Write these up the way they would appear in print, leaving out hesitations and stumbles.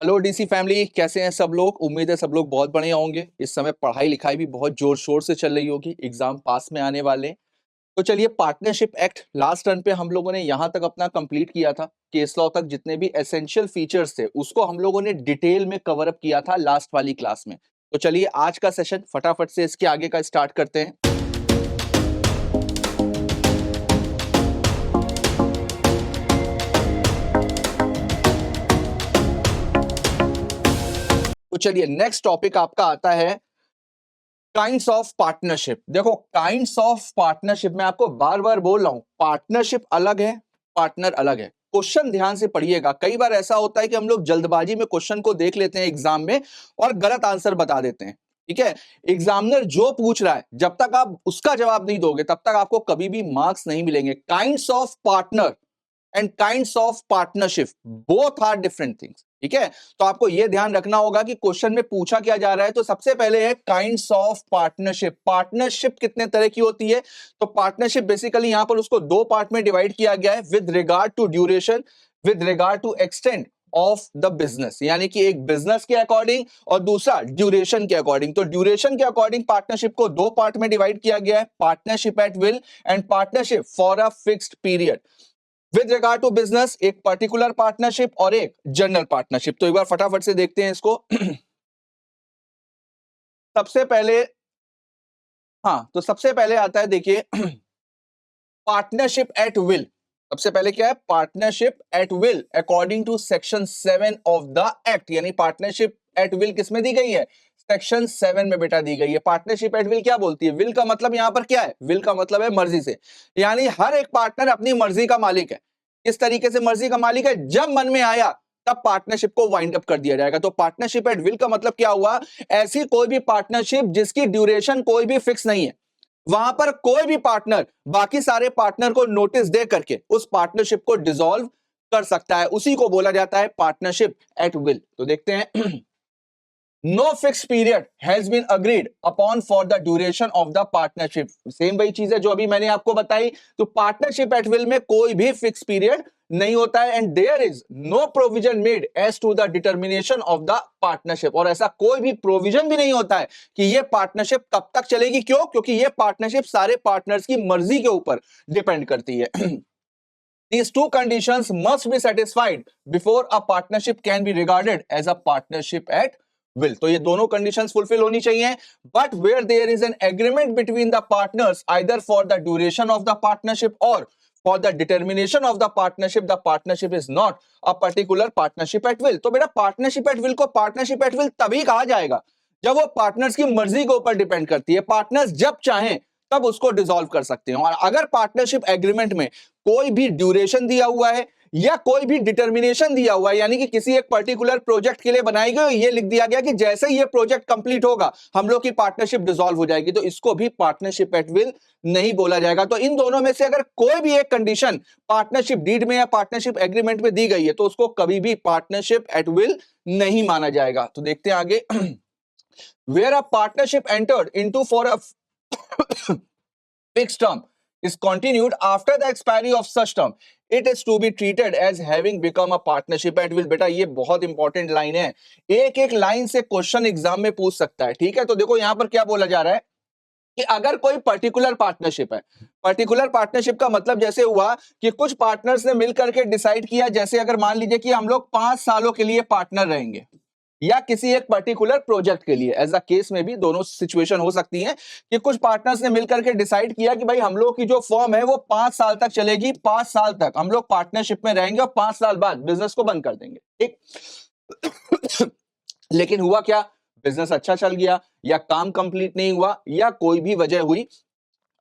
Hello DC family, कैसे हैं सब लोग। उम्मीद है सब लोग बहुत बढ़िया होंगे। इस समय पढ़ाई लिखाई भी बहुत जोर शोर से चल रही होगी, एग्जाम पास में आने वाले हैं। तो चलिए, पार्टनरशिप एक्ट लास्ट टर्न पे हम लोगों ने यहाँ तक अपना कंप्लीट किया था। केस लॉ तक जितने भी एसेंशियल फीचर्स थे उसको हम लोगों ने डिटेल में कवर अप किया था लास्ट वाली क्लास में। तो चलिए, आज का सेशन फटाफट से इसके आगे का स्टार्ट करते हैं। तो चलिए, नेक्स्ट टॉपिक आपका आता है काइंड्स ऑफ पार्टनरशिप। देखो, काइंड्स ऑफ पार्टनरशिप में आपको बार बार बोल रहा हूं, पार्टनरशिप अलग है, पार्टनर अलग है। क्वेश्चन ध्यान से पढ़िएगा। कई बार ऐसा होता है कि हम लोग जल्दबाजी में क्वेश्चन को देख लेते हैं एग्जाम में और गलत आंसर बता देते हैं। ठीक है, एग्जामिनर जो पूछ रहा है जब तक आप उसका जवाब नहीं दोगे तब तक आपको कभी भी मार्क्स नहीं मिलेंगे। Kinds of partner and kinds of partnership both are different things. ठीक है, तो आपको यह ध्यान रखना होगा कि क्वेश्चन में पूछा क्या जा रहा है। तो सबसे पहले है काइंड्स ऑफ पार्टनरशिप। पार्टनरशिप कितने तरह की होती है? तो पार्टनरशिप बेसिकली यहां पर उसको दो पार्ट में डिवाइड किया गया है, with regard to duration, with regard to extent of the business. यानी कि एक बिजनेस के अकॉर्डिंग और दूसरा ड्यूरेशन के अकॉर्डिंग। तो ड्यूरेशन के अकॉर्डिंग पार्टनरशिप को दो पार्ट में डिवाइड किया गया है, partnership at will and partnership for a fixed period. With regard to business एक पर्टिकुलर पार्टनरशिप और एक जनरल पार्टनरशिप। तो एक बार फटाफट से देखते हैं इसको। सबसे पहले, हाँ, तो सबसे पहले आता है, देखिए, पार्टनरशिप एट विल। सबसे पहले क्या है? Partnership at will according to section 7 of the act. यानी पार्टनरशिप एट विल किसमें दी गई है? सेक्शन 7 में बेटा दी गई है। पार्टनरशिप एट विल क्या बोलती है? विल का मतलब यहां पर क्या है? विल का मतलब है मर्जी से। यानी हर एक पार्टनर अपनी मर्जी का मालिक है। किस तरीके से मर्जी का मालिक है? जब मन में आया तब पार्टनरशिप को वाइंड अप कर दिया जाएगा। तो पार्टनरशिप एट विल का मतलब क्या हुआ? ऐसी कोई भी पार्टनरशिप जिसकी ड्यूरेशन कोई भी फिक्स नहीं है, वहां पर कोई भी पार्टनर बाकी सारे पार्टनर को नोटिस दे करके उस पार्टनरशिप को डिसॉल्व कर सकता है। उसी को बोला जाता है पार्टनरशिप एट विल। तो देखते हैं, no fix period has been agreed upon for the duration of the partnership. Same वही चीज है जो अभी मैंने आपको बताई। तो पार्टनरशिप एट विल में कोई भी फिक्स पीरियड नहीं होता है, and there is no provision made as to the determination of the partnership. और ऐसा कोई भी प्रोविजन भी नहीं होता है कि ये पार्टनरशिप कब तक चलेगी। क्यों? क्योंकि ये पार्टनरशिप सारे पार्टनर्स की मर्जी के ऊपर डिपेंड करती है। These two conditions must be satisfied before a partnership can be regarded as a partnership at will. तो ये दोनों conditions fulfill होनी चाहिए, but where there is an agreement between the partners either for the duration of the partnership or for the determination of the partnership is not a particular partnership at will. तो बेटा partnership at will को partnership at will तभी कहा जाएगा जब वो partners की मर्जी के ऊपर डिपेंड करती है। पार्टनर्स जब चाहें तब उसको डिसॉल्व कर सकते हैं। और अगर पार्टनरशिप एग्रीमेंट में कोई भी ड्यूरेशन दिया हुआ है या कोई भी डिटर्मिनेशन दिया हुआ है, यानी कि किसी एक पर्टिकुलर प्रोजेक्ट के लिए बनाई गई, ये लिख दिया गया कि जैसे ही ये प्रोजेक्ट कंप्लीट होगा हम लोग की पार्टनरशिप डिसॉल्व हो जाएगी, तो इसको भी पार्टनरशिप एट विल नहीं बोला जाएगा। तो इन दोनों में से अगर कोई भी एक कंडीशन पार्टनरशिप डीड में या पार्टनरशिप एग्रीमेंट में दी गई है तो उसको कभी भी पार्टनरशिप एट विल नहीं माना जाएगा। तो देखते हैं आगे। Where a partnership entered into for a fixed term is continued after the expiry of such term, it is to be treated as having become a partnership at will। बेटा ये बहुत इंपॉर्टेंट लाइन है, एक एक line से question exam में पूछ सकता है। ठीक है, तो देखो यहां पर क्या बोला जा रहा है कि अगर कोई पर्टिकुलर पार्टनरशिप है, पर्टिकुलर पार्टनरशिप का मतलब जैसे हुआ कि कुछ पार्टनर्स ने मिलकर के डिसाइड किया, जैसे अगर मान लीजिए कि हम लोग 5 सालों के लिए पार्टनर रहेंगे या किसी एक पर्टिकुलर प्रोजेक्ट के लिए। एज अ केस में भी दोनों सिचुएशन हो सकती है कि कुछ पार्टनर्स ने मिलकर के डिसाइड किया कि भाई हम लोग की जो फर्म है वो 5 साल तक चलेगी, 5 साल तक हम लोग पार्टनरशिप में रहेंगे और 5 साल बाद बिजनेस को बंद कर देंगे। ठीक। लेकिन हुआ क्या? बिजनेस अच्छा चल गया या काम कंप्लीट नहीं हुआ या कोई भी वजह हुई,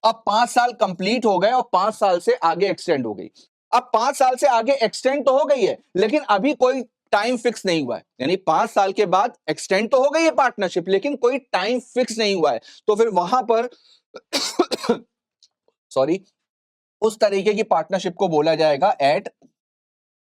अब 5 साल कंप्लीट हो गए और 5 साल से आगे एक्सटेंड हो गई। अब 5 साल से आगे एक्सटेंड तो हो गई है लेकिन अभी कोई टाइम फिक्स नहीं हुआ है। यानी 5 साल के बाद एक्सटेंड तो हो गई है पार्टनरशिप लेकिन कोई टाइम फिक्स नहीं हुआ है। तो फिर वहां पर सॉरी, उस तरीके की पार्टनरशिप को बोला जाएगा एट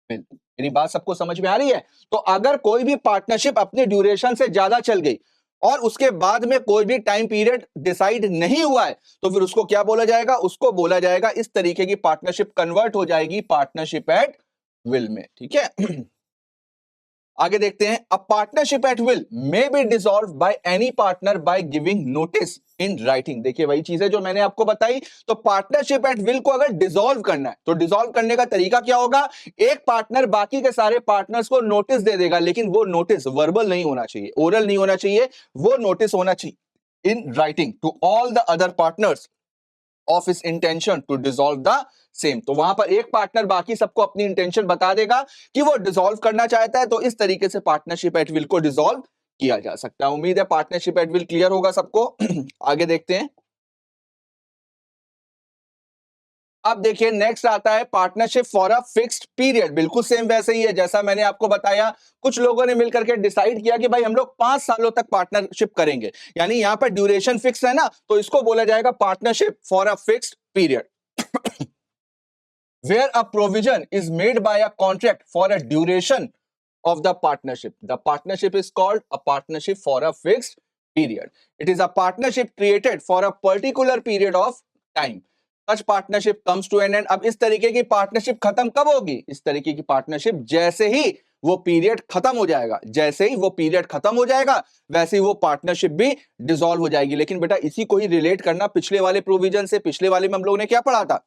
विल। मेरी बात सबको समझ में आ रही है? तो अगर कोई भी पार्टनरशिप अपने ड्यूरेशन से ज्यादा चल गई और उसके बाद में कोई भी टाइम पीरियड डिसाइड नहीं हुआ है तो फिर उसको क्या बोला जाएगा? उसको बोला जाएगा, इस तरीके की पार्टनरशिप कन्वर्ट हो जाएगी पार्टनरशिप एट विल में। ठीक है। आगे देखते हैं, a partnership at will may be dissolve by any partner by giving notice in writing. देखिए वही चीज है जो मैंने आपको बताई। तो पार्टनरशिप एट विल को अगर डिसॉल्व करना है तो डिसॉल्व करने का तरीका क्या होगा, एक पार्टनर बाकी के सारे पार्टनर्स को नोटिस दे देगा, लेकिन वो नोटिस वर्बल नहीं होना चाहिए, ओरल नहीं होना चाहिए, वो नोटिस होना चाहिए in writing to all the other partners of his intention to dissolve the same. तो वहां पर एक पार्टनर बाकी सबको अपनी इंटेंशन बता देगा कि वो डिसॉल्व करना चाहता है, तो इस तरीके से पार्टनरशिप एट विल को डिसॉल्व किया जा सकता है। उम्मीद है पार्टनरशिप एट विल क्लियर होगा सबको। आगे देखते हैं। अब देखिए नेक्स्ट आता है partnership for a fixed period. बिल्कुल सेम वैसे ही है जैसा मैंने आपको बताया। कुछ लोगों ने मिलकर के डिसाइड किया कि भाई हम लोग 5 सालों तक पार्टनरशिप करेंगे, यानी यहां पर ड्यूरेशन फिक्स है ना, तो इसको बोला जाएगा partnership for a fixed period. where a provision is made by a contract for a duration of the partnership. The partnership is called a partnership for a fixed period. It is a partnership created for a particular period of time. Such partnership comes to an end. अब इस तरीके की partnership खत्म कब होगी, इस तरीके की पार्टनरशिप जैसे ही वो पीरियड खत्म हो जाएगा, जैसे ही वो पीरियड खत्म हो जाएगा वैसे ही वो पार्टनरशिप भी डिसॉल्व हो जाएगी। लेकिन बेटा इसी को ही रिलेट करना पिछले वाले प्रोविजन से। पिछले वाले में हम लोगों ने क्या पढ़ा था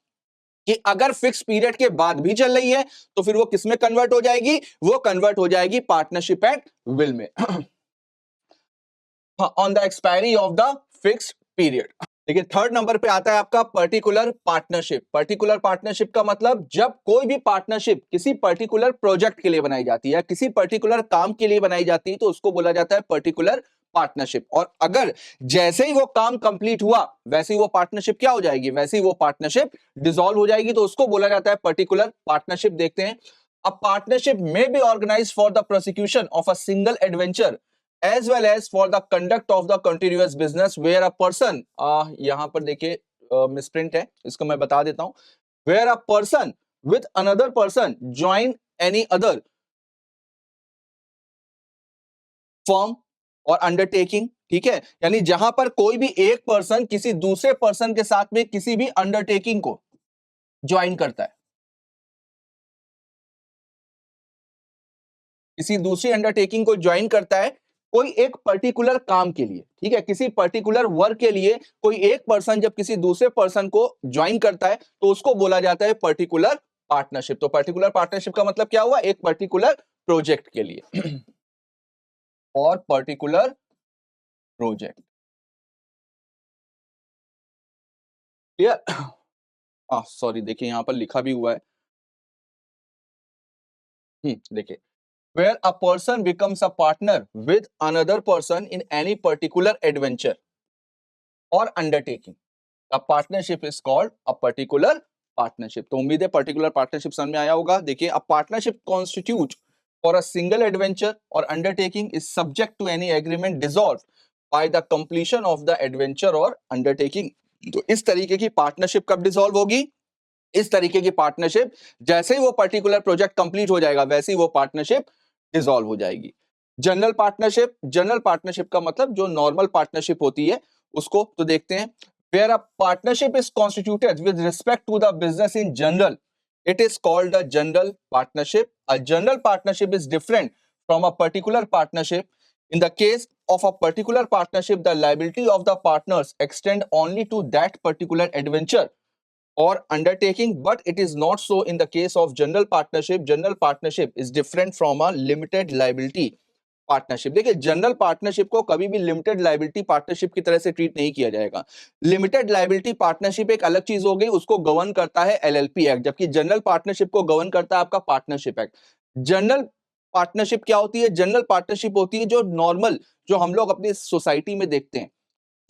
कि अगर फिक्स पीरियड के बाद भी चल रही है तो फिर वो किसमें कन्वर्ट हो जाएगी, वो कन्वर्ट हो जाएगी पार्टनरशिप एट विल में on the expiry of the fixed period. देखिए थर्ड नंबर पे आता है आपका पर्टिकुलर पार्टनरशिप। पर्टिकुलर पार्टनरशिप का मतलब जब कोई भी पार्टनरशिप किसी पर्टिकुलर प्रोजेक्ट के लिए बनाई जाती है, किसी पर्टिकुलर काम के लिए बनाई जाती है, तो उसको बोला जाता है पर्टिकुलर पार्टनरशिप। और अगर जैसे ही वो काम कंप्लीट हुआ वैसे ही वो पार्टनरशिप क्या हो जाएगी, वैसे ही वो पार्टनरशिप डिसॉल्व हो जाएगी, तो उसको बोला जाता है पर्टिकुलर पार्टनरशिप। देखते हैं, a partnership may be organised for the prosecution of a single adventure as well as for the conduct of the continuous business where a person यहां पर देखिए मिसप्रिंट है, इसको मैं बता देता हूं, where a person with another person join any other firm और अंडरटेकिंग। ठीक है, यानी जहां पर कोई भी एक पर्सन किसी दूसरे पर्सन के साथ में किसी भी अंडरटेकिंग को ज्वाइन करता है, किसी दूसरी अंडरटेकिंग को ज्वाइन करता है कोई एक पर्टिकुलर काम के लिए। ठीक है, किसी पर्टिकुलर वर्क के लिए कोई एक पर्सन जब किसी दूसरे पर्सन को ज्वाइन करता है तो उसको बोला जाता है पर्टिकुलर पार्टनरशिप। तो पर्टिकुलर पार्टनरशिप का मतलब क्या हुआ, एक पर्टिकुलर प्रोजेक्ट के लिए और पर्टिकुलर प्रोजेक्ट। क्लियर? सॉरी देखिए यहां पर लिखा भी हुआ है। देखिए, where a person becomes a partner with another person in any particular adventure or undertaking, a partnership is called a particular partnership। तो उम्मीद है पर्टिकुलर पार्टनरशिप समझ में आया होगा। देखिए, a partnership constitute for a single adventure or undertaking is subject to any agreement dissolved by the completion of the adventure or undertaking। तो इस तरीके की पार्टनरशिप कब डिसॉल्व होगी, इस तरीके की पार्टनरशिप जैसे ही वो पर्टिकुलर प्रोजेक्ट कंप्लीट हो जाएगा वैसे ही वो पार्टनरशिप डिसॉल्व हो जाएगी। जनरल पार्टनरशिप, जनरल पार्टनरशिप का मतलब जो नॉर्मल पार्टनरशिप होती है उसको तो देखते हैं। Where a partnership is constituted with respect to the business in general, it is called a general partnership. A general partnership is different from a particular partnership. In the case of a particular partnership, the liability of the partners extend only to that particular adventure or undertaking, but it is not so in the case of general partnership. General partnership is different from a limited liability partnership. देखिए general partnership को कभी भी limited liability partnership की तरह से treat नहीं किया जाएगा। लिमिटेड लायबिलिटी पार्टनरशिप एक अलग चीज हो गई, उसको गवर्न करता है एलएलपी एक्ट, जबकि जनरल पार्टनरशिप को गवर्न करता है आपका पार्टनरशिप एक्ट। जनरल पार्टनरशिप क्या होती है, जनरल पार्टनरशिप होती है जो नॉर्मल, जो हम लोग अपनी सोसाइटी में देखते हैं,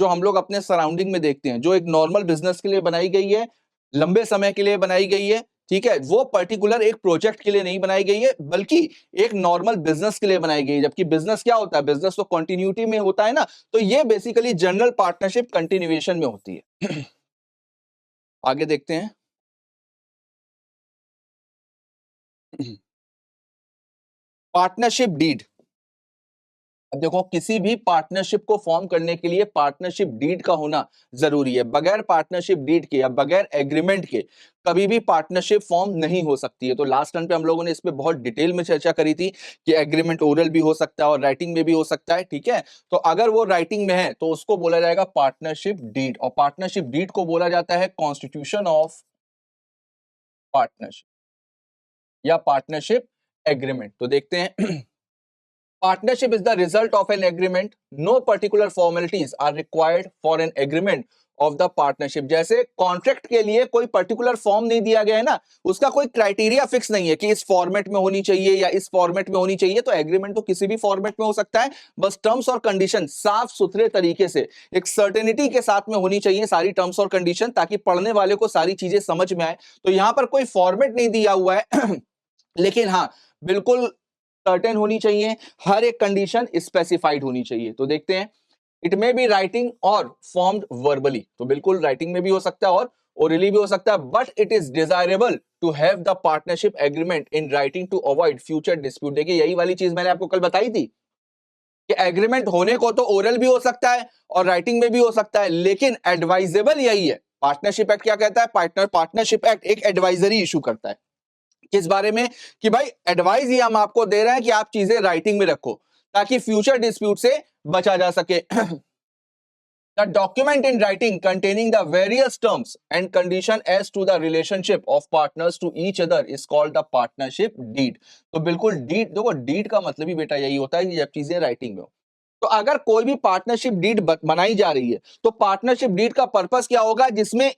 जो हम लोग अपने सराउंडिंग में देखते हैं, जो एक नॉर्मल बिजनेस के लिए बनाई गई है, लंबे समय के लिए बनाई गई है। ठीक है, वो पर्टिकुलर एक प्रोजेक्ट के लिए नहीं बनाई गई है बल्कि एक नॉर्मल बिजनेस के लिए बनाई गई है। जबकि बिजनेस क्या होता है, बिजनेस तो कंटिन्यूटी में होता है ना, तो ये बेसिकली जनरल पार्टनरशिप कंटिन्यूएशन में होती है। आगे देखते हैं। Partnership deed. अब देखो, किसी भी पार्टनरशिप को फॉर्म करने के लिए पार्टनरशिप डीड का होना जरूरी है। बगैर पार्टनरशिप डीड के या बगैर एग्रीमेंट के कभी भी पार्टनरशिप फॉर्म नहीं हो सकती है। तो लास्ट टाइम पे हम लोगों ने इस पे बहुत डिटेल में चर्चा करी थी कि एग्रीमेंट ओरल भी हो सकता है और राइटिंग में भी हो सकता है, ठीक है। तो अगर वो राइटिंग में है तो उसको बोला जाएगा पार्टनरशिप डीड, और पार्टनरशिप डीड को बोला जाता है कॉन्स्टिट्यूशन ऑफ पार्टनरशिप या पार्टनरशिप एग्रीमेंट। तो देखते हैं, partnership is the result of an agreement. No particular formalities are required for an agreement of the partnership. जैसे कॉन्ट्रैक्ट के लिए कोई पर्टिकुलर फॉर्म नहीं दिया गया है ना, उसका कोई क्राइटेरिया फिक्स नहीं है कि इस फॉर्मेट में होनी चाहिए या इस फॉर्मेट में होनी चाहिए। तो एग्रीमेंट तो किसी भी फॉर्मेट में हो सकता है, बस टर्म्स और कंडीशन साफ सुथरे तरीके से एक सर्टेनिटी के साथ में होनी चाहिए सारी टर्म्स और कंडीशन, ताकि पढ़ने वाले को सारी चीजें समझ में आए। तो यहां पर कोई फॉर्मेट नहीं दिया हुआ है लेकिन हाँ, बिल्कुल सर्टेन होनी चाहिए, हर एक कंडीशन स्पेसिफाइड होनी चाहिए। तो देखते हैं, इट मे बी राइटिंग और फॉर्म्ड वर्बली। तो बिल्कुल राइटिंग में भी हो सकता है और ओरली भी हो सकता है, but it is desirable to have the partnership agreement in writing to avoid future dispute. देखिए, यही वाली चीज मैंने आपको कल बताई थी कि एग्रीमेंट होने को तो ओरल भी हो सकता है और राइटिंग में भी हो सकता है, लेकिन एडवाइजेबल यही है। पार्टनरशिप एक्ट क्या कहता है? पार्टनरशिप एक्ट एक एडवाइजरी इशू करता है किस बारे में, कि भाई एडवाइस ये हम आपको दे रहे हैं कि आप चीजें राइटिंग में रखो ताकि फ्यूचर डिस्प्यूट से बचा जा सके। The document in writing containing the various terms and condition as to the relationship of partners to each other is called the partnership deed. तो बिल्कुल डीड, देखो डीड का मतलब ही बेटा यही होता है कि जब चीजें राइटिंग में हो। तो अगर कोई भी पार्टनरशिप डीड बनाई जा रही है तो पार्टनरशिप डीड का पर्पस क्या होगा? जिसमें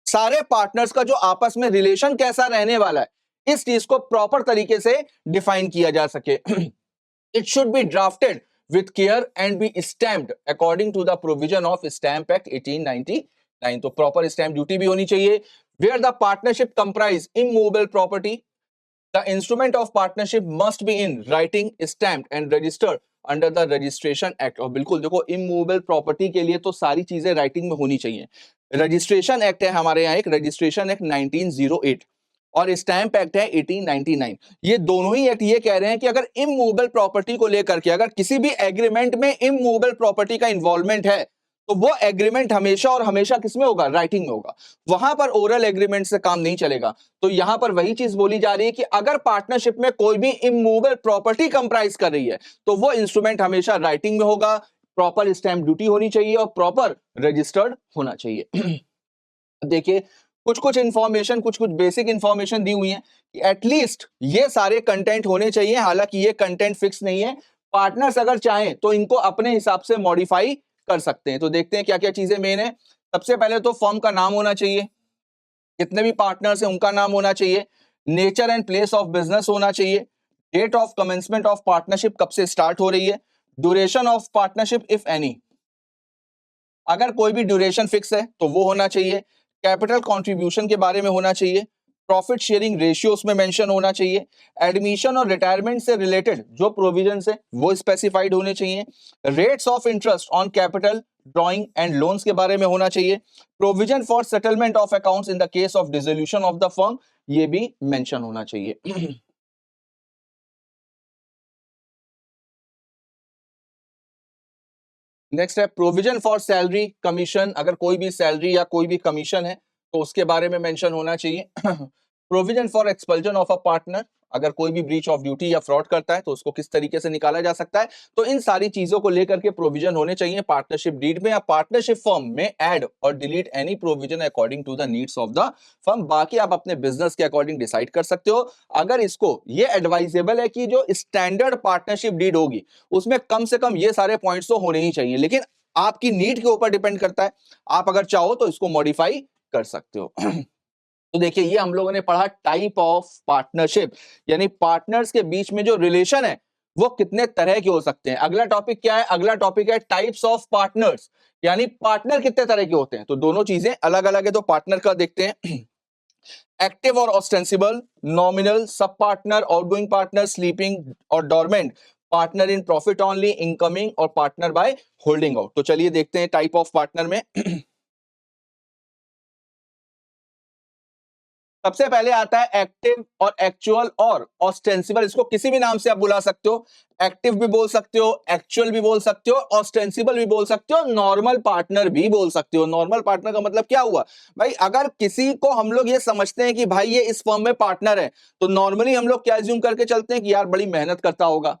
सारे पार्टनर्स का जो आपस में रिलेशन कैसा रहने वाला है, इस चीज को प्रॉपर तरीके से डिफाइन किया जा सके। It should be drafted with care and be stamped according to the provision of Stamp Act 1899. तो प्रॉपर स्टैम्प ड्यूटी भी होनी चाहिए। Where the partnership comprise immovable property, the instrument of partnership must be in writing, stamped and registered under the registration act। और बिल्कुल देखो, immovable property के लिए तो सारी चीजें राइटिंग में होनी चाहिए। रजिस्ट्रेशन एक्ट है हमारे यहाँ, एक रजिस्ट्रेशन एक्ट 1908 और स्टैम्प एक्ट है 1899। ये दोनों ही एक्ट ये कह रहे हैं कि अगर इमूवेबल प्रॉपर्टी को लेकर के अगर किसी भी एग्रीमेंट में इमूवेबल प्रॉपर्टी का इन्वॉल्वमेंट है तो वो एग्रीमेंट हमेशा और हमेशा किसमें होगा? राइटिंग में होगा। वहां पर ओरल एग्रीमेंट से काम नहीं चलेगा। तो यहां पर वही चीज बोली जा रही है कि अगर पार्टनरशिप में कोई भी इमूवेबल प्रॉपर्टी कंप्राइज कर रही है तो वो इंस्ट्रूमेंट हमेशा राइटिंग में होगा, प्रॉपर स्टैम्प ड्यूटी होनी चाहिए और प्रॉपर रजिस्टर्ड होना चाहिए। देखिए, कुछ कुछ इंफॉर्मेशन, कुछ कुछ बेसिक इंफॉर्मेशन दी हुई है कि एटलीस्ट ये सारे कंटेंट होने चाहिए। हालांकि ये कंटेंट फिक्स नहीं है, पार्टनर्स अगर चाहें तो इनको अपने हिसाब से मॉडिफाई कर सकते हैं। तो देखते हैं क्या क्या चीजें मेन है। सबसे पहले तो फर्म का नाम होना चाहिए, जितने भी पार्टनर्स हैं उनका नाम होना चाहिए, nature and place of business होना चाहिए, date of commencement of partnership, कब से स्टार्ट हो रही है, duration of partnership if any, अगर कोई भी ड्यूरेशन फिक्स है तो वो होना चाहिए, कैपिटल कंट्रीब्यूशन के बारे में होना चाहिए, प्रॉफिट शेयरिंग रेशियो उसमें मेंशन होना चाहिए, एडमिशन और रिटायरमेंट से रिलेटेड जो प्रोविजन है वो स्पेसिफाइड होने चाहिए, rates of interest on capital drawing and loans के बारे में होना चाहिए, provision for settlement of accounts in the case of dissolution of the firm, ये भी मेंशन होना चाहिए। नेक्स्ट है प्रोविजन फॉर सैलरी कमीशन, अगर कोई भी सैलरी या कोई भी कमीशन है तो उसके बारे में मेंशन होना चाहिए। Provision for expulsion of a partner, अगर कोई भी ब्रीच ऑफ ड्यूटी या फ्रॉड करता है तो उसको किस तरीके से निकाला जा सकता है। तो इन सारी चीजों को लेकर के प्रोविजन होने चाहिए पार्टनरशिप डीड में, या पार्टनरशिप फर्म में ऐड और delete any provision according to the needs of the firm. बाकी आप अपने बिजनेस के अकॉर्डिंग डिसाइड कर सकते हो। अगर इसको ये एडवाइजेबल है कि जो स्टैंडर्ड पार्टनरशिप डीड होगी उसमें कम से कम ये सारे पॉइंट्स तो होने ही चाहिए, लेकिन आपकी नीड के ऊपर डिपेंड करता है। आप अगर चाहो तो इसको मॉडिफाई कर सकते हो। तो देखिए, ये हम लोगों ने पढ़ा टाइप ऑफ पार्टनरशिप, यानी पार्टनर्स के बीच में जो रिलेशन है वो कितने तरह के हो सकते हैं। अगला टॉपिक क्या है? अगला टॉपिक है टाइप्स ऑफ पार्टनर्स, यानी पार्टनर कितने तरह के होते हैं। तो दोनों चीजें अलग अलग है, तो पार्टनर का देखते हैं। एक्टिव और ostensible, nominal, sub partner, outgoing partner, sleeping और dormant, partner in profit only, incoming और पार्टनर बाय होल्डिंग आउट। तो चलिए देखते हैं टाइप ऑफ पार्टनर में। सबसे पहले आता है एक्टिव और एक्चुअल और ऑस्टेंसिबल। इसको किसी भी नाम से आप बुला सकते हो, एक्टिव भी बोल सकते हो, एक्चुअल भी बोल सकते हो, ऑस्टेंसिबल भी बोल सकते हो, नॉर्मल पार्टनर भी बोल सकते हो। नॉर्मल पार्टनर का मतलब क्या हुआ भाई, अगर किसी को हम लोग ये समझते हैं कि भाई ये इस फर्म में पार्टनर है, तो नॉर्मली हम लोग क्या एज्यूम करके चलते हैं कि यार बड़ी मेहनत करता होगा,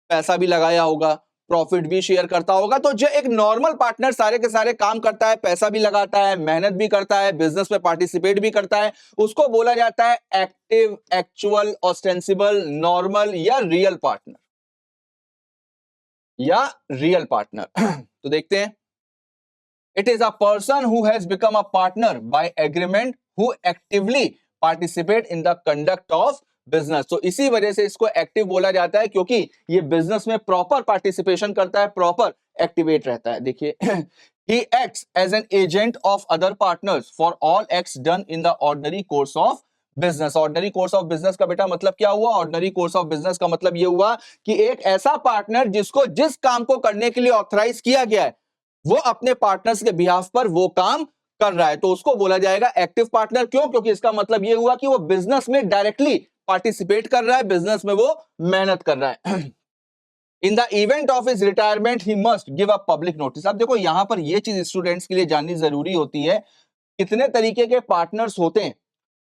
पैसा भी लगाया होगा, प्रॉफिट भी शेयर करता होगा। तो जो एक नॉर्मल पार्टनर सारे के सारे काम करता है, पैसा भी लगाता है, मेहनत भी करता है, बिजनेस में पार्टिसिपेट भी करता है, उसको बोला जाता है एक्टिव, एक्चुअल, ऑस्टेंसिबल, नॉर्मल या रियल पार्टनर, या रियल पार्टनर। तो देखते हैं, it is a person who has become a partner by agreement, who actively participate in the conduct of business. तो इसी वजह से इसको एक्टिव बोला जाता है, क्योंकि ये बिजनेस में प्रॉपर पार्टिसिपेशन करता है, प्रॉपर एक्टिवेट रहता है। देखिए, he acts as an agent of other partners for all acts done in the ordinary course of business. Ordinary course of business का बेटा मतलब क्या हुआ, ऑर्डिनरी कोर्स ऑफ बिजनेस का मतलब ये हुआ कि एक ऐसा पार्टनर जिसको जिस काम को करने के लिए ऑथराइज किया गया है, वो अपने पार्टनर्स के बिहाफ पर वो काम कर रहा है, तो उसको बोला जाएगा एक्टिव पार्टनर। क्यों? क्योंकि इसका मतलब ये हुआ कि वो बिजनेस में डायरेक्टली पार्टिसिपेट कर रहा है, बिजनेस में वो मेहनत कर रहा है। In the event of his retirement he must give a public notice. अब देखो यहां पर ये चीज स्टूडेंट्स के लिए जाननी जरूरी होती है, कितने तरीके के पार्टनर्स होते हैं।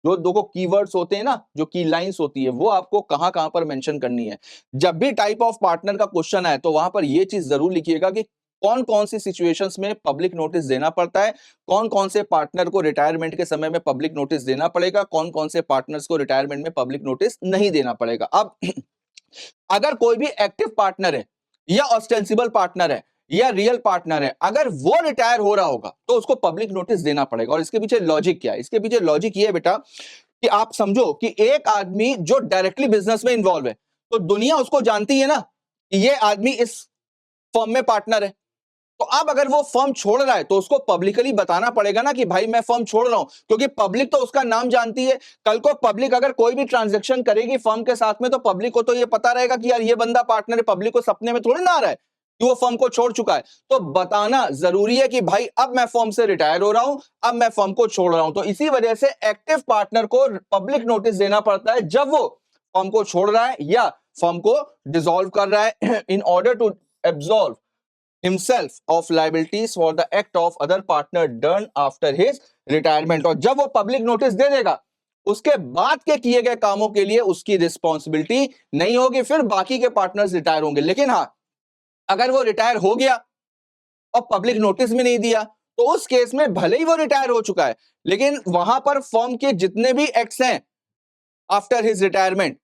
जो दो कीवर्ड्स होते हैं ना, जो की लाइंस होती है, वो आपको कहां कहां पर मेंशन करनी है। जब भी टाइप ऑफ पार्टनर का क्वेश्चन आए तो वहां पर यह चीज जरूर लिखिएगा कि कौन कौन सी सिचुएशंस में पब्लिक नोटिस देना पड़ता है, कौन कौन से पार्टनर को रिटायरमेंट के समय में पब्लिक नोटिस देना पड़ेगा, कौन कौन से पार्टनर्स को रिटायरमेंट में पब्लिक नोटिस नहीं देना पड़ेगा। अब अगर कोई भी एक्टिव पार्टनर है या ऑस्टेंसिबल पार्टनर है या रियल पार्टनर है, अगर वो रिटायर हो रहा होगा तो उसको पब्लिक नोटिस देना पड़ेगा। और इसके पीछे लॉजिक क्या है? इसके पीछे लॉजिक ये है बेटा कि आप समझो कि एक आदमी जो डायरेक्टली बिजनेस में इन्वॉल्व है, तो दुनिया उसको जानती है ना कि ये आदमी इस फर्म में पार्टनर है। तो अब अगर वो फर्म छोड़ रहा है तो उसको पब्लिकली बताना पड़ेगा ना कि भाई मैं फर्म छोड़ रहा हूं, क्योंकि पब्लिक तो उसका नाम जानती है। कल को पब्लिक अगर कोई भी ट्रांजैक्शन करेगी फर्म के साथ में, तो पब्लिक को तो ये पता रहेगा कि यार ये बंदा पार्टनर है। पब्लिक को सपने में थोड़ी ना आ रहा है कि वो फर्म को छोड़ चुका है। तो बताना जरूरी है कि भाई अब मैं फर्म से रिटायर हो रहा हूं, अब मैं फर्म को छोड़ रहा हूं। तो इसी वजह से एक्टिव पार्टनर को पब्लिक नोटिस देना पड़ता है जब वो फर्म को छोड़ रहा है या फर्म को डिसॉल्व कर रहा है, in order to absolve himself of liabilities for the act of other partner done after his retirement। और जब वो पब्लिक नोटिस दे देगा, उसके बाद के किए गए कामों के लिए उसकी रिस्पॉन्सिबिलिटी नहीं होगी, फिर बाकी के पार्टनर्स रिटायर होंगे। लेकिन हाँ, अगर वो रिटायर हो गया और पब्लिक नोटिस भी नहीं दिया, तो उस केस में भले ही वो रिटायर हो चुका है, लेकिन वहां पर फर्म के जितने भी एक्ट्स हैं आफ्टर हिज रिटायरमेंट,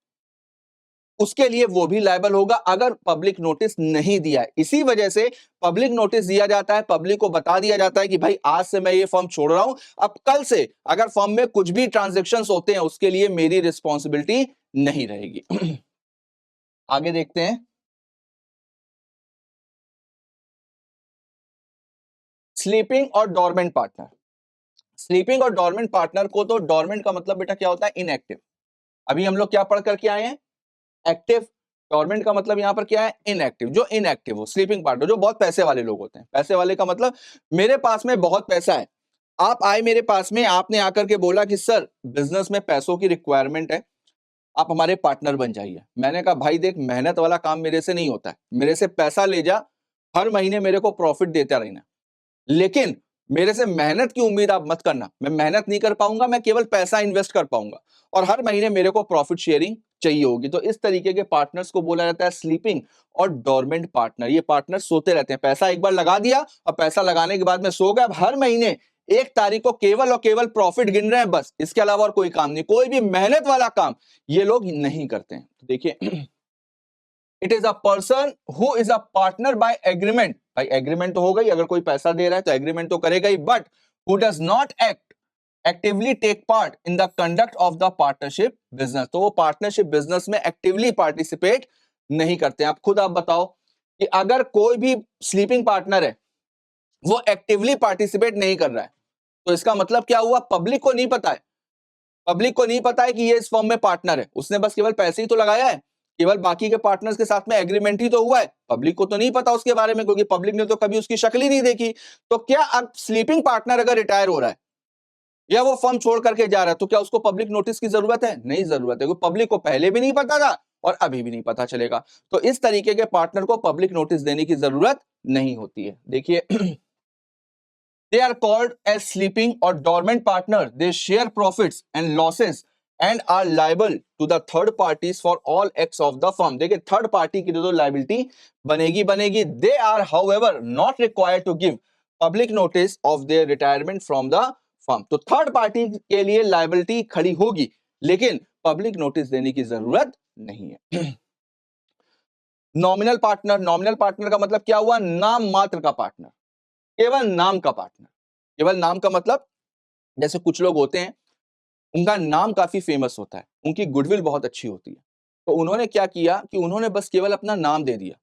उसके लिए वो भी लायबल होगा अगर पब्लिक नोटिस नहीं दिया है। इसी वजह से पब्लिक नोटिस दिया जाता है, पब्लिक को बता दिया जाता है कि भाई आज से मैं ये फर्म छोड़ रहा हूं, अब कल से अगर फर्म में कुछ भी ट्रांजैक्शंस होते हैं उसके लिए मेरी रिस्पॉन्सिबिलिटी नहीं रहेगी। आगे देखते हैं, स्लीपिंग और डोरमेंट पार्टनर। स्लीपिंग और डोरमेंट पार्टनर को, तो डोरमेंट का मतलब बेटा क्या होता है, इनएक्टिव। अभी हम लोग क्या पढ़ करके आए हैं, एक्टिव। गवर्नमेंट का मतलब यहां पर क्या है, इनएक्टिव। जो इनएक्टिव हो, स्लीपिंग पार्टनर, जो बहुत पैसे वाले लोग होते हैं। पैसे वाले का मतलब मेरे पास में बहुत पैसा है, आप आए मेरे पास में, आपने आकर के बोला कि सर बिजनेस में पैसों की रिक्वायरमेंट है, आप हमारे पार्टनर बन जाइए। मैंने कहा भाई देख, मेहनत वाला काम मेरे से नहीं होता है, मेरे से पैसा ले जा, हर महीने मेरे को प्रॉफिट देता रहना, लेकिन मेरे से मेहनत की उम्मीद आप मत करना। मैं मेहनत नहीं कर पाऊंगा, मैं केवल पैसा इन्वेस्ट कर पाऊंगा, और हर महीने मेरे को प्रॉफिट शेयरिंग चाहिए होगी। तो इस तरीके के पार्टनर्स को बोला जाता है स्लीपिंग और डोरमेंट पार्टनर। ये पार्टनर सोते रहते हैं, पैसा एक बार लगा दिया और पैसा लगाने के बाद में सो गए। अब हर महीने 1 तारीख को केवल और केवल प्रॉफिट गिन रहे हैं, बस, इसके अलावा और कोई काम नहीं, कोई भी मेहनत वाला काम ये लोग नहीं करते हैं। तो देखिए, it is a person who is a partner by agreement. भाई एग्रीमेंट तो हो गई, अगर कोई पैसा दे रहा है तो एग्रीमेंट तो करेगा ही, but who does not actively take part in the conduct of the partnership business. तो वो पार्टनरशिप बिजनेस में एक्टिवली पार्टिसिपेट नहीं करते। आप बताओ कि अगर कोई भी स्लीपिंग पार्टनर है, वो एक्टिवली पार्टिसिपेट नहीं कर रहा है, तो इसका मतलब क्या हुआ, पब्लिक को नहीं पता है। पब्लिक को नहीं पता है कि ये इस फर्म में पार्टनर है, उसने बस केवल पैसे ही तो लगाया है, केवल बाकी के पार्टनर्स के साथ में एग्रीमेंट ही तो हुआ है। पब्लिक को तो नहीं पता उसके बारे में, क्योंकि पब्लिक ने तो कभी उसकी शक्ल ही नहीं देखी। तो क्या अब स्लीपिंग पार्टनर अगर रिटायर हो रहा है या वो फर्म छोड़ करके जा रहा है, तो क्या उसको पब्लिक नोटिस की जरूरत है? नहीं जरूरत है, क्योंकि पब्लिक को पहले भी नहीं पता था और अभी भी नहीं पता चलेगा। तो इस तरीके के पार्टनर को पब्लिक नोटिस देने की जरूरत नहीं होती है। देखिए they are called as sleeping or dormant partner. They share profits and losses and are liable to the third parties for all acts of the firm. देखिए थर्ड पार्टी की जो लाइबिलिटी बनेगी। They are however not required to give public notice of their retirement from the firm. तो third party के लिए liability खड़ी होगी, लेकिन पब्लिक नोटिस देने की जरूरत नहीं है। नॉमिनल पार्टनर का मतलब क्या हुआ? नाम मात्र का पार्टनर, केवल नाम का पार्टनर। केवल नाम का मतलब, जैसे कुछ लोग होते हैं, उनका नाम काफी फेमस होता है, उनकी गुडविल बहुत अच्छी होती है, तो उन्होंने क्या किया कि उन्होंने बस केवल अपना नाम दे दिया।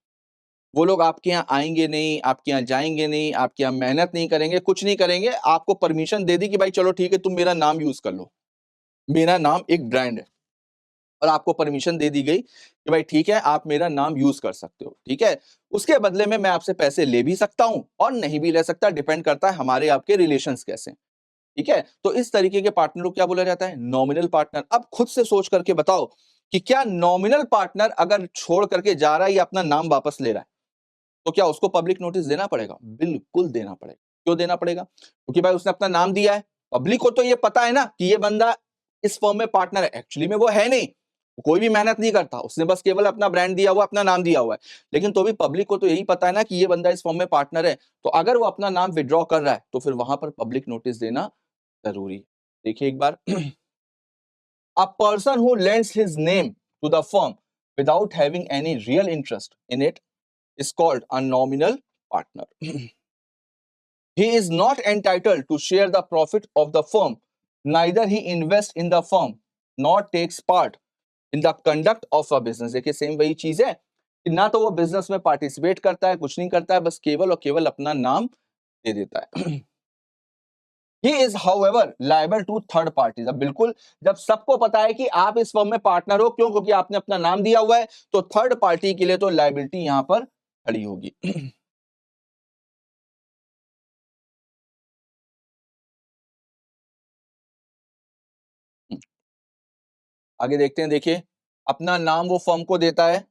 वो लोग आपके यहाँ आएंगे नहीं, आपके यहाँ जाएंगे नहीं, आपके यहाँ मेहनत नहीं करेंगे, कुछ नहीं करेंगे, आपको परमिशन दे दी कि भाई चलो ठीक है, तुम मेरा नाम यूज कर लो, मेरा नाम एक ब्रांड है, और आपको परमिशन दे दी गई कि भाई ठीक है, आप मेरा नाम यूज कर सकते हो, ठीक है। उसके बदले में मैं आपसे पैसे ले भी सकता हूं और नहीं भी ले सकता, डिपेंड करता है हमारे आपके रिलेशंस कैसे, ठीक है। तो इस तरीके के पार्टनर को क्या बोला जाता है? Nominal partner. अब खुद से सोच करके बताओ कि क्या नॉमिनल पार्टनर अगर छोड़ करके जा रहा है या अपना नाम वापस ले रहा है, तो क्या उसको पब्लिक नोटिस देना पड़ेगा? बिल्कुल देना पड़ेगा। क्यों देना पड़ेगा? क्योंकि भाई उसने अपना नाम दिया है, पब्लिक को तो ये पता है ना कि ये बंदा इस फर्म में पार्टनर है, एक्चुअली में वो है नहीं, कोई भी मेहनत नहीं करता, उसने बस केवल अपना ब्रांड दिया हुआ, अपना नाम दिया हुआ है, लेकिन तो भी पब्लिक को तो यही पता है ना कि ये बंदा इस फर्म में पार्टनर है। तो अगर वो अपना नाम विड्रॉ कर रहा है, तो फिर वहां पर पब्लिक नोटिस देना जरूरी है। देखिए एक बार a person who lends his name to the firm without having any real interest in it is called a nominal partner. He is not entitled to share the profit of the firm, neither he invests in the firm nor takes part in the conduct of a business. देखिए same वही चीज है कि ना तो वो business में participate करता है, कुछ नहीं करता है, बस केवल और केवल अपना नाम दे देता है। He is however liable to third parties. अब बिल्कुल जब सबको पता है कि आप इस फर्म में पार्टनर हो, क्यों? क्योंकि आपने अपना नाम दिया हुआ है, तो थर्ड पार्टी के लिए तो लाइबिलिटी यहां पर खड़ी होगी। आगे देखते हैं। देखिए अपना नाम वो फर्म को देता है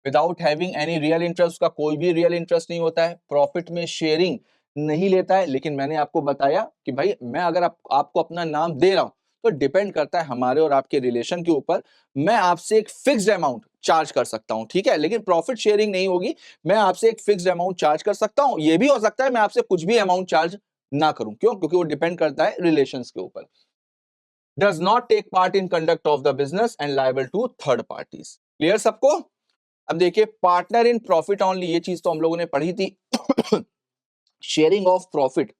without having any real interest, उसका कोई भी रियल इंटरेस्ट नहीं होता है, प्रॉफिट में शेयरिंग नहीं लेता है। लेकिन मैंने आपको बताया कि भाई मैं अगर आपको अपना नाम दे रहा हूं, तो डिपेंड करता है हमारे और आपके रिलेशन के ऊपर, मैं आपसे एक फिक्स्ड अमाउंट चार्ज कर सकता हूं, ठीक है, लेकिन प्रॉफिट शेयरिंग नहीं होगी। मैं आपसे एक फिक्स्ड अमाउंट चार्ज कर सकता हूं, यह भी हो सकता है मैं आपसे कुछ भी अमाउंट चार्ज ना करूं। क्यों? क्योंकि वो डिपेंड करता है रिलेशंस के ऊपर। Does not take part in conduct of the business and liable to third parties. Clear सबको? अब देखिए पार्टनर इन प्रॉफिट ओनली, ये चीज तो हम लोगों ने पढ़ी थी। Sharing of profit,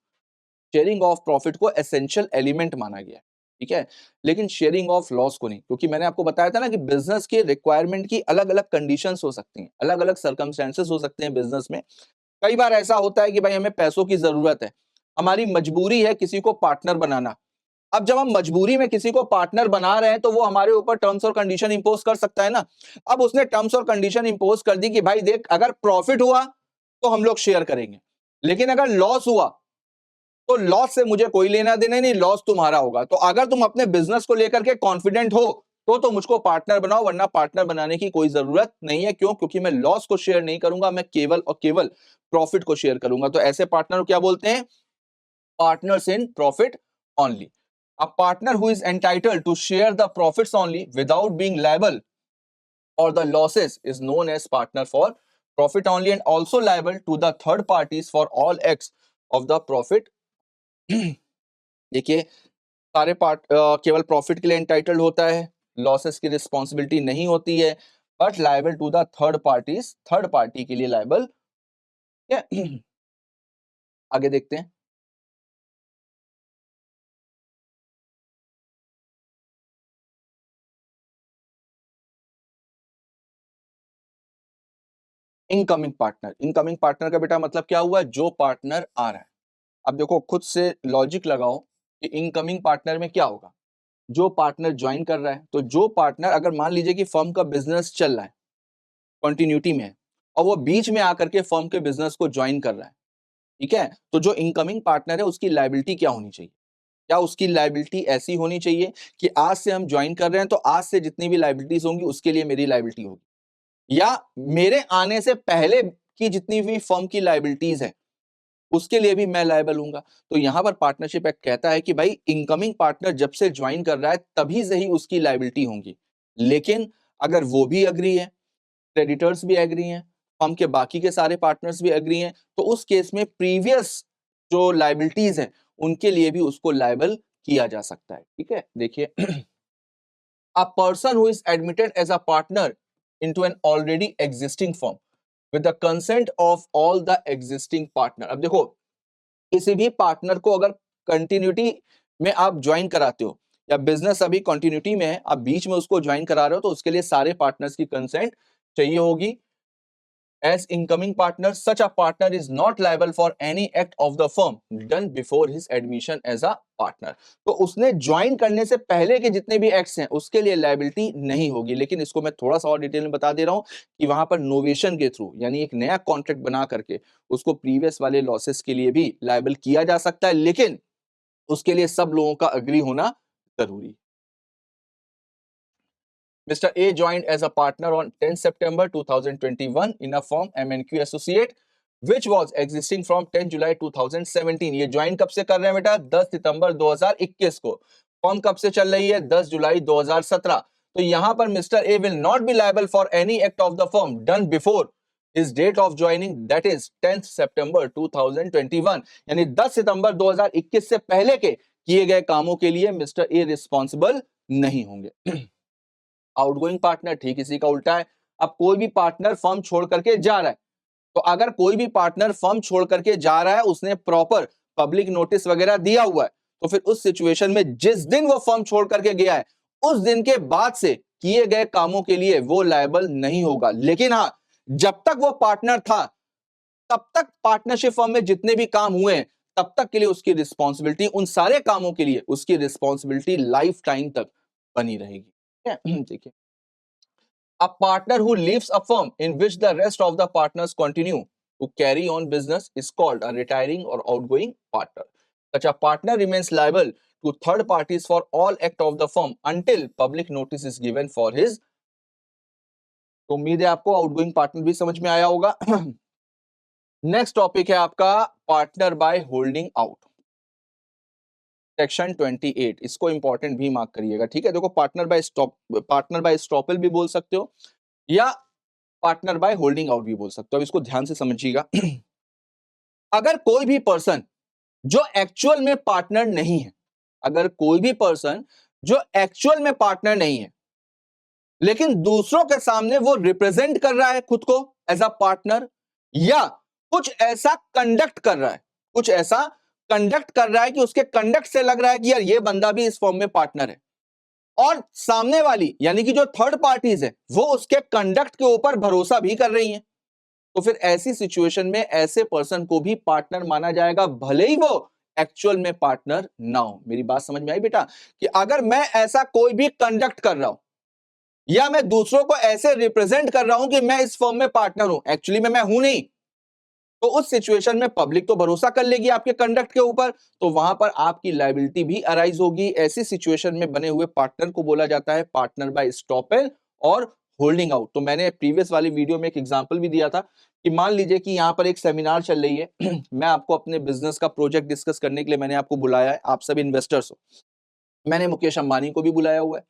sharing of profit को एसेंशियल एलिमेंट माना गया है, ठीक है, लेकिन शेयरिंग ऑफ लॉस को नहीं, क्योंकि मैंने आपको बताया था ना कि बिजनेस के रिक्वायरमेंट की अलग अलग कंडीशंस हो सकती हैं, अलग अलग सर्कमस्टेंसेस हो सकते हैं बिजनेस में। कई बार ऐसा होता है कि भाई हमें पैसों की जरूरत है, हमारी मजबूरी है किसी को पार्टनर बनाना। अब जब हम मजबूरी में किसी को पार्टनर बना रहे हैं, तो वो हमारे ऊपर टर्म्स और कंडीशन इंपोज कर सकता है ना। अब उसने टर्म्स और कंडीशन इंपोज कर दी कि भाई देख, अगर प्रॉफिट हुआ तो हम लोग शेयर करेंगे, लेकिन अगर लॉस हुआ तो लॉस से मुझे कोई लेना देना नहीं, लॉस तुम्हारा होगा। तो अगर तुम अपने बिजनेस को लेकर के कॉन्फिडेंट हो तो मुझको पार्टनर बनाओ, वरना पार्टनर बनाने की कोई जरूरत नहीं है। क्यों? क्योंकि मैं लॉस को शेयर नहीं करूंगा, मैं केवल और केवल प्रॉफिट को शेयर करूंगा। तो ऐसे पार्टनर को क्या बोलते हैं? Partners in profit only. A partner who is entitled to share the profits only without being liable or the losses is known as partner for profit only and also liable to the third parties for all acts of the profit। देखिए सारे part केवल profit के लिए entitled होता है, losses की responsibility नहीं होती है, but liable to the third parties, third party के लिए लाइबल है। आगे देखते हैं। इनकमिंग पार्टनर, इनकमिंग पार्टनर का बेटा मतलब क्या हुआ? जो पार्टनर आ रहा है। अब देखो खुद से लॉजिक लगाओ कि इनकमिंग पार्टनर में क्या होगा। जो पार्टनर ज्वाइन कर रहा है, तो जो पार्टनर, अगर मान लीजिए कि फर्म का बिजनेस चल रहा है, कंटिन्यूटी में है, और वो बीच में आकर के फर्म के बिजनेस को ज्वाइन कर रहा है, ठीक है। तो जो इनकमिंग पार्टनर है उसकी लायबिलिटी क्या होनी चाहिए? क्या उसकी लायबिलिटी ऐसी होनी चाहिए कि आज से हम ज्वाइन कर रहे हैं तो आज से जितनी भी लायबिलिटीज होंगी उसके लिए मेरी लायबिलिटी होगी, या मेरे आने से पहले की जितनी भी फर्म की लायबिलिटीज है उसके लिए भी मैं लायबल हूंगा। तो यहां पर पार्टनरशिप एक्ट कहता है कि भाई इनकमिंग पार्टनर जब से ज्वाइन कर रहा है तभी से ही उसकी लायबिलिटी होंगी, लेकिन अगर वो भी अग्री है, क्रेडिटर्स भी एग्री हैं, फर्म के बाकी के सारे पार्टनर्स भी एग्री हैं, तो उस केस में प्रीवियस जो लायबिलिटीज हैं उनके लिए भी उसको लायबल किया जा सकता है। ठीक है, देखिए a person who is admitted as a partner into an already existing firm with the consent of all the existing partner. अब देखो किसी भी पार्टनर को अगर कंटिन्यूटी में आप ज्वाइन कराते हो या बिजनेस अभी कंटिन्यूटी में है, आप बीच में उसको ज्वाइन करा रहे हो, तो उसके लिए सारे पार्टनर्स की कंसेंट चाहिए होगी। As incoming partner, such a partner is not liable for any act of the firm done before his admission as a partner. तो उसने ज्वाइन करने से पहले के जितने भी एक्ट्स हैं उसके लिए लायबिलिटी नहीं होगी, लेकिन इसको मैं थोड़ा सा और डिटेल में बता दे रहा हूं कि वहां पर नोवेशन के थ्रू यानी एक नया कॉन्ट्रैक्ट बना करके उसको प्रीवियस वाले लॉसेस के लिए भी लायबल किया जा सकता है, लेकिन उसके लिए सब लोगों का अग्री होना जरूरी। Mr. A joined as a partner on 10 September 2021 in a firm M&Q Associate which was existing from 10 July 2017। ये ज्वाइन कब से कर रहे हैं बेटा? 10 सितंबर 2021 को। फर्म कब से चल रही है? 10 जुलाई 2017। तो यहां पर mister A will not be liable for any act of the firm done before his date of joining, that is 10th September 2021। यानी 10 सितंबर 2021 से पहले के किए गए कामों के लिए मिस्टर ए रिस्पॉन्सिबल नहीं होंगे। आउटगोइंग पार्टनर ठीक इसी का उल्टा है। अब कोई भी पार्टनर फर्म छोड़ करके जा रहा है, तो अगर कोई भी पार्टनर फर्म छोड़ करके जा रहा है, उसने प्रॉपर पब्लिक नोटिस वगैरह दिया हुआ है, तो फिर उस सिचुएशन में जिस दिन वो फर्म छोड़ करके गया है उस दिन के बाद से किए गए कामों के लिए वो लायबल नहीं होगा। लेकिन हाँ, जब तक वो पार्टनर था तब तक पार्टनरशिप फर्म में जितने भी काम हुए हैं तब तक के लिए उसकी रिस्पॉन्सिबिलिटी, उन सारे कामों के लिए उसकी रिस्पॉन्सिबिलिटी लाइफ टाइम तक बनी रहेगी। ठीक है, देखिए a partner who leaves a firm in which the rest of the partners continue to carry on business is called a retiring or outgoing partner. Such a partner remains liable to third parties for all act of the firm until public notice is given for his। तो उम्मीद है आपको outgoing partner भी समझ में आया होगा। Next topic है आपका partner by holding out, section 28। इसको इंपॉर्टेंट भी मार्क करिएगा। ठीक है, देखो पार्टनर बाय स्टॉपल भी बोल सकते हो या पार्टनर बाय होल्डिंग आउट भी बोल सकते हो। अब इसको ध्यान से समझिएगा। अगर कोई भी पर्सन जो एक्चुअल में पार्टनर नहीं है, अगर कोई भी पर्सन जो एक्चुअल में पार्टनर नहीं है लेकिन दूसरों के सामने वो रिप्रेजेंट कर रहा है खुद को एज अ पार्टनर, या कुछ ऐसा कंडक्ट कर रहा है, कुछ ऐसा कंडक्ट कर रहा है कि उसके कंडक्ट से लग रहा है कि यार ये बंदा भी इस फॉर्म में पार्टनर है, और सामने वाली यानी कि जो थर्ड पार्टीज है वो उसके कंडक्ट के ऊपर भरोसा भी कर रही हैं, तो फिर ऐसी सिचुएशन में ऐसे पर्सन को भी पार्टनर माना जाएगा, भले ही वो एक्चुअल में पार्टनर ना हो। मेरी बात समझ में आई बेटा? कि अगर मैं ऐसा कोई भी कंडक्ट कर रहा हूं या मैं दूसरों को ऐसे रिप्रेजेंट कर रहा हूं कि मैं इस फर्म में पार्टनर हूं, एक्चुअली में मैं हूं नहीं, तो उस सिचुएशन में पब्लिक तो भरोसा कर लेगी आपके कंडक्ट के ऊपर, तो वहां पर आपकी लायबिलिटी भी अराइज होगी। ऐसी सिचुएशन में बने हुए पार्टनर को बोला जाता है पार्टनर बाय स्टॉपल और होल्डिंग आउट। तो मैंने प्रीवियस वाली वीडियो में एक एग्जांपल भी दिया था कि मान लीजिए कि यहां पर एक सेमिनार चल रही है। मैं आपको अपने बिजनेस का प्रोजेक्ट डिस्कस करने के लिए मैंने आपको बुलाया है, आप सब इन्वेस्टर्स हो, मैंने मुकेश अंबानी को भी बुलाया हुआ है।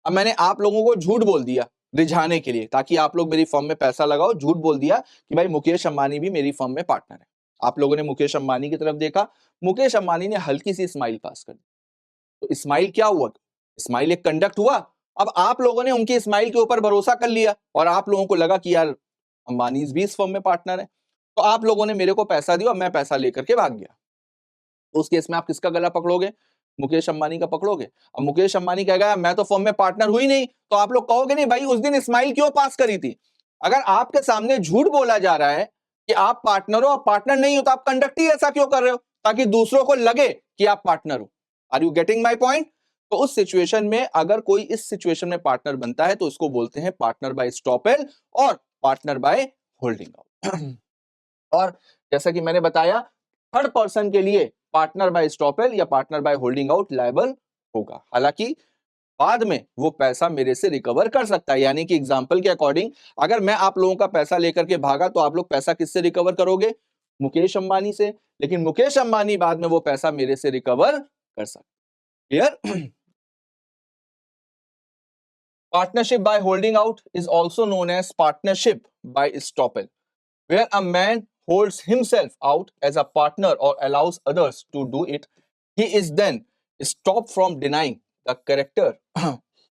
अब मैंने आप लोगों को झूठ बोल दिया रिझाने के लिए, ताकि आप लोग मेरी फर्म में पैसा लगाओ, झूठ बोल दिया कि भाई मुकेश अंबानी भी मेरी फर्म में पार्टनर है। आप लोगों ने मुकेश अंबानी की तरफ देखा, मुकेश अंबानी ने हल्की सी स्माइल पास कर दी, तो स्माइल क्या हुआ? स्माइल एक कंडक्ट हुआ। अब आप लोगों ने उनकी स्माइल के ऊपर भरोसा कर लिया और आप लोगों को लगा कि यार अंबानी भी इस फर्म में पार्टनर है, तो आप लोगों ने मेरे को पैसा दिया और मैं पैसा लेकर के भाग गया। तो उस केस में आप किसका गला पकड़ोगे? मुकेश अंबानी का पकड़ोगे। अब मुकेश अंबानी कहेगा मैं तो फर्म में पार्टनर हुई नहीं, तो आप लोग कहोगे नहीं भाई उस दिन स्माइल क्यों पास करी थी? अगर आपके सामने झूठ बोला जा रहा है कि आप पार्टनर हो, आप पार्टनर नहीं हो, तो आप कंडक्ट ही ऐसा क्यों कर रहे हो ताकि दूसरों को लगे कि आप पार्टनर हो। Are you getting my point? तो उस सिचुएशन में अगर कोई इस सिचुएशन में पार्टनर बनता है तो इसको बोलते हैं पार्टनर बाय स्टॉपल और पार्टनर बाय होल्डिंग आउट। और जैसा कि मैंने बताया थर्ड पर्सन के लिए पार्टनर बाय स्टॉपेल या partner by holding out liable होगा, हालांकि बाद में वो पैसा मेरे से रिकवर कर सकता है। यानी कि एग्जांपल के अकॉर्डिंग अगर मैं आप लोगों का पैसा लेकर के भागा तो आप लोग पैसा किससे रिकवर करोगे? मुकेश अंबानी से, लेकिन मुकेश अंबानी बाद में वो पैसा मेरे से रिकवर कर सकते। Clear? Partnership by holding out is also known as partnership by estoppel, where a man holds himself out as a partner or allows others to do it. He is then stopped from denying the character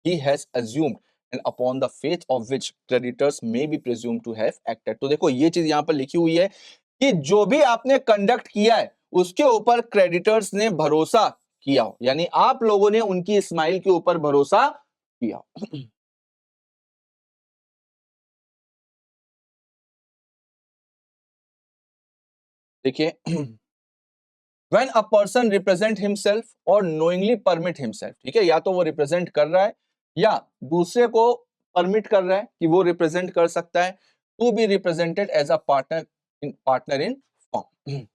he has assumed and upon the faith of which creditors may be presumed to have acted. तो देखो ये चीज यहाँ पर लिखी हुई है कि जो भी आपने कंडक्ट किया है उसके ऊपर क्रेडिटर्स ने भरोसा किया हो, यानी आप लोगों ने उनकी स्माइल के ऊपर भरोसा किया हो। देखिए when a person represent himself or knowingly permit himself, ठीक है, या तो वो रिप्रेजेंट कर रहा है या दूसरे को परमिट कर रहा है कि वो रिप्रेजेंट कर सकता है, to be represented as a partner in form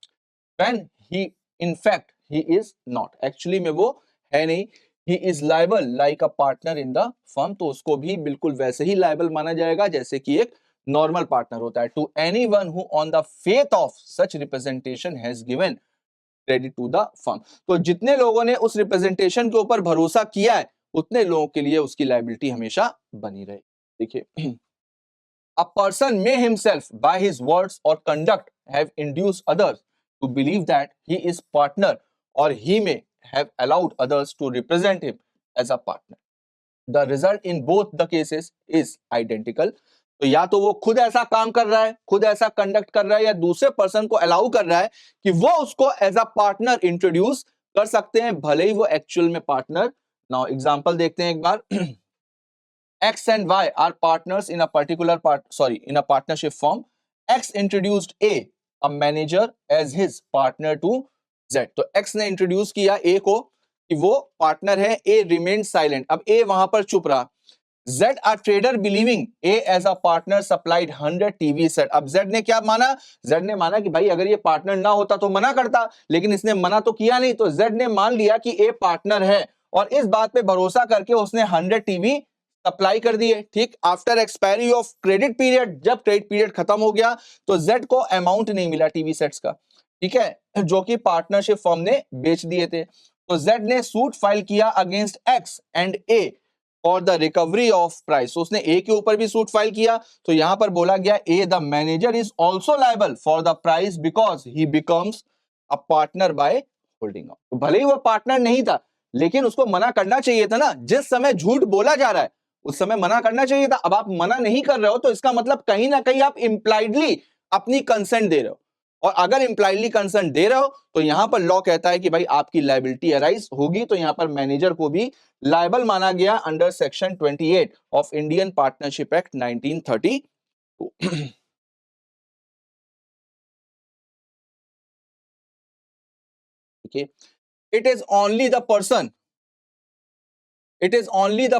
when he in fact he is not, actually में वो है नहीं, he is liable like a partner in the firm, तो उसको भी बिल्कुल वैसे ही लायबल माना जाएगा जैसे कि एक नॉर्मल पार्टनर होता है। To anyone who on the faith of such representation has given credit to the firm, तो जितने लोगों ने उस रिप्रेजेंटेशन के ऊपर भरोसा किया है उतने लोगों के लिए उसकी लायबिलिटी हमेशा बनी रहे। देखिए a person may himself by his words or conduct have induced others to believe that he is partner or he may have allowed others to represent him as a partner. The result in both the cases is identical. तो या तो वो खुद ऐसा काम कर रहा है, खुद ऐसा कंडक्ट कर रहा है, या दूसरे पर्सन को अलाउ कर रहा है कि वो उसको एज अ पार्टनर इंट्रोड्यूस कर सकते हैं, भले ही वो एक्चुअल में पार्टनर ना हो। एग्जांपल देखते हैं एक बार। X and Y are partners in a partnership firm. X introduced a manager as his partner to Z. तो X ने इंट्रोड्यूस किया A को कि वो पार्टनर है, A remained silent. अब A वहां पर चुप रहा। Z, a trader believing A as a partner supplied 100 TV set. अब Z ने क्या माना? Z ने माना कि भाई अगर ये पार्टनर ना होता तो मना करता, लेकिन इसने मना तो किया नहीं, तो Z ने मान लिया कि A पार्टनर है और इस बात पे भरोसा करके उसने 100 टीवी सप्लाई कर दिए। ठीक, after expiry of credit period, जब क्रेडिट पीरियड खत्म हो गया तो Z को अमाउंट नहीं मिला टीवी सेट्स का, ठीक है, जो कि पार्टनरशिप फर्म ने बेच दिए थे। तो Z ने सूट फाइल किया अगेंस्ट X एंड A और द रिकवरी ऑफ प्राइस, तो उसने ए के ऊपर भी सूट फाइल किया। तो यहां पर बोला गया uh the manager is also liable for the price because he becomes a partner by holding out. तो भले ही वो पार्टनर नहीं था लेकिन उसको मना करना चाहिए था ना, जिस समय झूठ बोला जा रहा है उस समय मना करना चाहिए था। अब आप मना नहीं कर रहे हो तो इसका मतलब कहीं ना कहीं आप इंप्लाइडली अपनी कंसेंट दे रहे हो, और अगर इंप्लाइडली कंसेंट दे रहे हो तो यहां पर लॉ कहता है कि भाई आपकी लायबिलिटी अराइज होगी। तो यहां पर मैनेजर को भी लायबल माना गया under section 28 of Indian partnership act 1932। okay, it is only the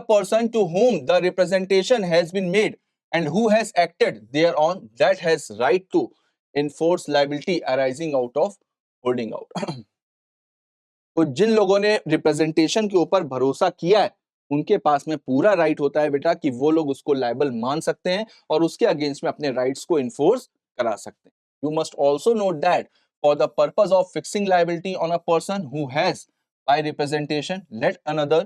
person to whom the representation has been made and who has acted thereon that has right to enforce liability arising out of holding out। तो जिन लोगों ने representation के ऊपर भरोसा किया है उनके पास में पूरा राइट होता है बेटा कि वो लोग उसको लायबल मान सकते हैं और उसके अगेंस्ट में अपने राइट्स को इन्फोर्स करा सकते हैं। You must also note that for the purpose of fixing liability on a person who has by representation let another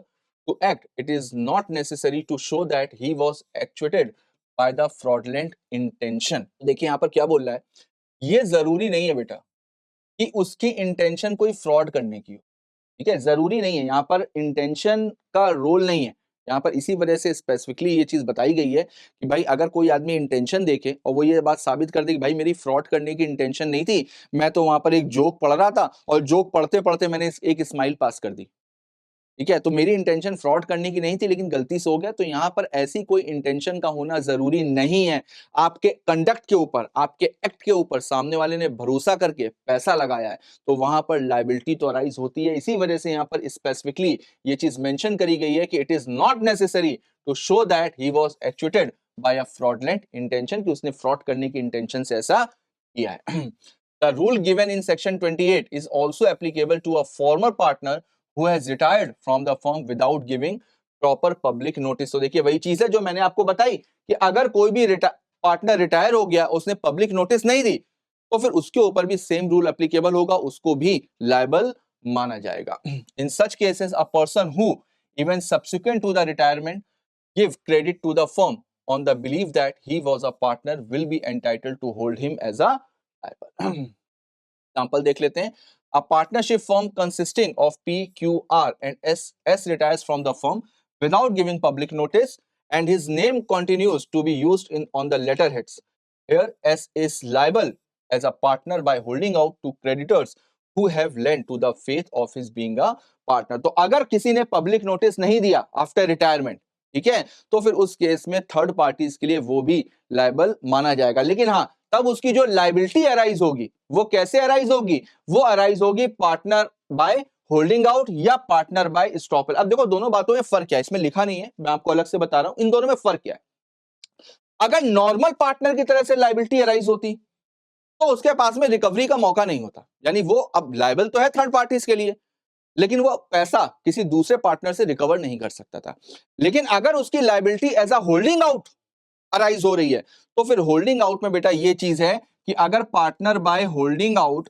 to act, it is not necessary to show that he was actuated by the fraudulent intention. देखिए यहाँ पर क्या बोल रहा है, ये जरूरी नहीं है बेटा कि उसकी इंटेंशन कोई फ्रॉड करने की हो, ठीक है, जरूरी नहीं है, यहाँ पर इंटेंशन का रोल नहीं है। यहाँ पर इसी वजह से स्पेसिफिकली ये चीज बताई गई है कि भाई अगर कोई आदमी इंटेंशन देखे और वो ये बात साबित कर दे कि भाई मेरी फ्रॉड करने की इंटेंशन नहीं थी, मैं तो वहां पर एक जोक पढ़ रहा था और जोक पढ़ते पढ़ते मैंने एक स्माइल पास कर दी, ठीक है, तो मेरी इंटेंशन फ्रॉड करने की नहीं थी लेकिन गलती से हो गया, तो यहां पर ऐसी कोई इंटेंशन का होना जरूरी नहीं है। आपके कंडक्ट के ऊपर, आपके एक्ट के ऊपर सामने वाले ने भरोसा करके पैसा लगाया है तो वहां पर लायबिलिटी तो अराइज होती है। इसी वजह से यहां पर स्पेसिफिकली ये चीज मेंशन करी गई है कि it is not necessary to show that he was actuated by a fraudulent intention, कि उसने फ्रॉड करने की इंटेंशन से ऐसा किया है। The rule given in section 28 is also applicable to a former partner who has retired from the firm without giving proper public notice। तो देखिए वही चीज है जो मैंने आपको बताई कि अगर कोई भी पार्टनर रिटायर हो गया, उसने पब्लिक नोटिस नहीं दी, तो फिर उसके ऊपर भी सेम रूल एप्लीकेबल होगा, उसको भी लायबल माना जाएगा। In such cases a person who even subsequent to the retirement give credit to the firm on the belief that he was a partner will be entitled to hold him as a liable। Example देख लेते हैं। A partnership firm consisting of P, Q, R and S retires from the firm without giving public notice and his name continues to be used on the letterheads. Here S is liable as a partner by holding out to creditors who have lent to the faith of his being a partner। तो अगर किसी ने public notice नहीं दिया after retirement, ठीक है, तो फिर उस केस में थर्ड पार्टीज के लिए वो भी लायबल माना जाएगा। लेकिन हाँ, तब उसकी जो लायबिलिटी अराइज होगी वो कैसे अराइज होगी? वो अराइज होगी पार्टनर बाय होल्डिंग आउट या पार्टनर बाय स्टॉपल। अब देखो दोनों बातों में फर्क क्या है, इसमें लिखा नहीं है, मैं आपको अलग से बता रहा हूं इन दोनों में फर्क क्या है। अगर नॉर्मल पार्टनर की तरह से लायबिलिटी अराइज होती तो उसके पास में रिकवरी का मौका नहीं होता, यानी वो अब लायबल तो है थर्ड पार्टीज के लिए, लेकिन वो पैसा किसी दूसरे पार्टनर से रिकवर नहीं कर सकता था। लेकिन अगर उसकी liability as a holding out arise हो रही है, तो फिर होल्डिंग आउट में बेटा ये चीज है कि अगर partner by holding out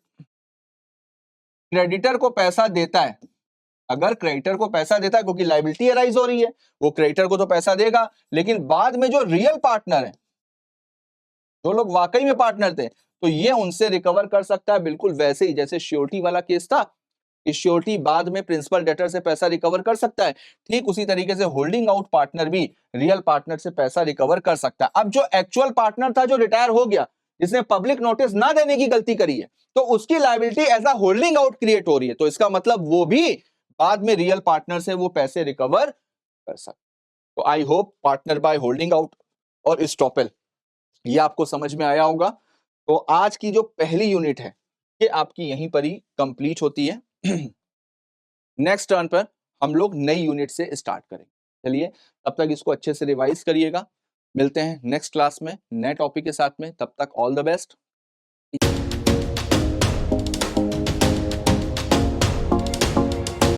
creditor को पैसा देता है, अगर क्रेडिटर को पैसा देता है क्योंकि लायबिलिटी अराइज हो रही है, वो क्रेडिटर को तो पैसा देगा, लेकिन बाद में जो रियल पार्टनर है, जो लोग वाकई में पार्टनर थे, तो ये उनसे रिकवर कर सकता है, बिल्कुल वैसे ही जैसे श्योरिटी वाला केस था, श्योरिटी बाद में प्रिंसिपल डेटर से पैसा रिकवर कर सकता है, ठीक उसी तरीके से होल्डिंग आउट पार्टनर भी रियल पार्टनर से पैसा रिकवर कर सकता है। अब जो एक्चुअल पार्टनर था जो रिटायर हो गया, जिसने पब्लिक नोटिस ना देने की गलती करी है, तो उसकी liability as a holding out create हो रही है, तो इसका मतलब वो भी बाद में रियल पार्टनर से वो पैसे रिकवर कर सकता है। तो I hope partner by holding out और स्टॉपेल ये आपको समझ में आया होगा। तो आज की जो पहली यूनिट है ये आपकी यहीं पर ही कंप्लीट होती है। नेक्स्ट टर्न पर हम लोग नई यूनिट से स्टार्ट करेंगे। चलिए तब तक इसको अच्छे से रिवाइज करिएगा, मिलते हैं नेक्स्ट क्लास में नए टॉपिक के साथ में, तब तक ऑल द बेस्ट।